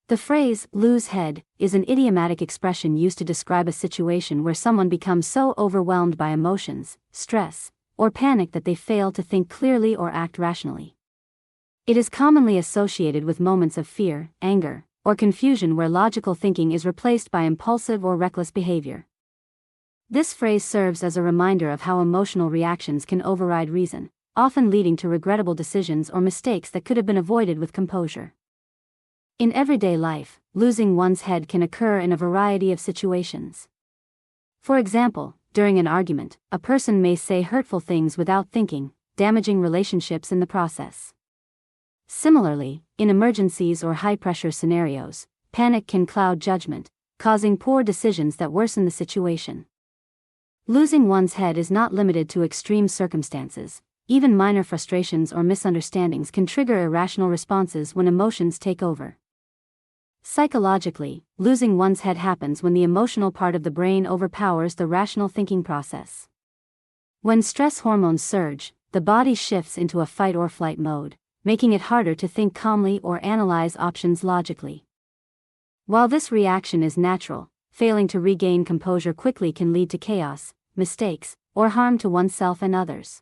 The phrase, lose head, is an idiomatic expression used to describe a situation where someone becomes so overwhelmed by emotions, stress, or panic that they fail to think clearly or act rationally. It is commonly associated with moments of fear, anger, or confusion where logical thinking is replaced by impulsive or reckless behavior. This phrase serves as a reminder of how emotional reactions can override reason, often leading to regrettable decisions or mistakes that could have been avoided with composure. In everyday life, losing one's head can occur in a variety of situations. For example, during an argument, a person may say hurtful things without thinking, damaging relationships in the process. Similarly, in emergencies or high-pressure scenarios, panic can cloud judgment, causing poor decisions that worsen the situation. Losing one's head is not limited to extreme circumstances. Even minor frustrations or misunderstandings can trigger irrational responses when emotions take over. Psychologically, losing one's head happens when the emotional part of the brain overpowers the rational thinking process. When stress hormones surge, the body shifts into a fight or flight mode, making it harder to think calmly or analyze options logically. While this reaction is natural, failing to regain composure quickly can lead to chaos, mistakes, or harm to oneself and others.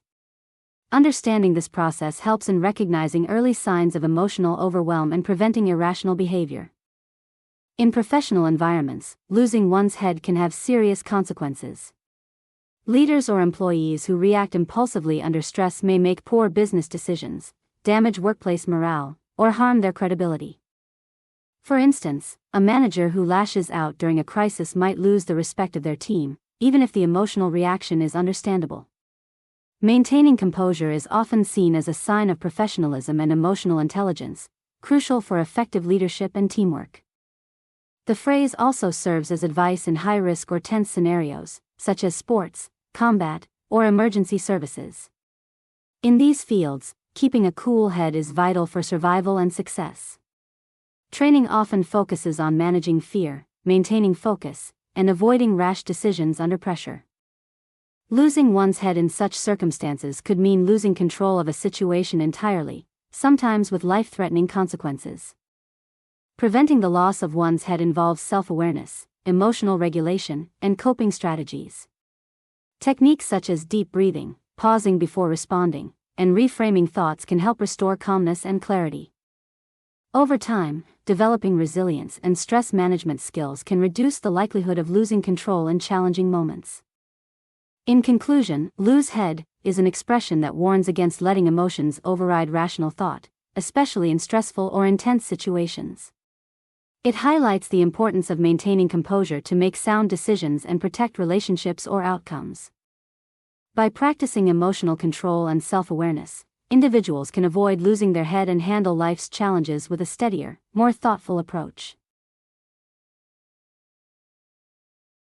Understanding this process helps in recognizing early signs of emotional overwhelm and preventing irrational behavior. In professional environments, losing one's head can have serious consequences. Leaders or employees who react impulsively under stress may make poor business decisions, damage workplace morale, or harm their credibility. For instance, a manager who lashes out during a crisis might lose the respect of their team, even if the emotional reaction is understandable. Maintaining composure is often seen as a sign of professionalism and emotional intelligence, crucial for effective leadership and teamwork. The phrase also serves as advice in high-risk or tense scenarios, such as sports, combat, or emergency services. In these fields, keeping a cool head is vital for survival and success. Training often focuses on managing fear, maintaining focus, and avoiding rash decisions under pressure. Losing one's head in such circumstances could mean losing control of a situation entirely, sometimes with life-threatening consequences. Preventing the loss of one's head involves self-awareness, emotional regulation, and coping strategies. Techniques such as deep breathing, pausing before responding, and reframing thoughts can help restore calmness and clarity. Over time, developing resilience and stress management skills can reduce the likelihood of losing control in challenging moments. In conclusion, lose head is an expression that warns against letting emotions override rational thought, especially in stressful or intense situations. It highlights the importance of maintaining composure to make sound decisions and protect relationships or outcomes. By practicing emotional control and self-awareness, individuals can avoid losing their head and handle life's challenges with a steadier, more thoughtful approach.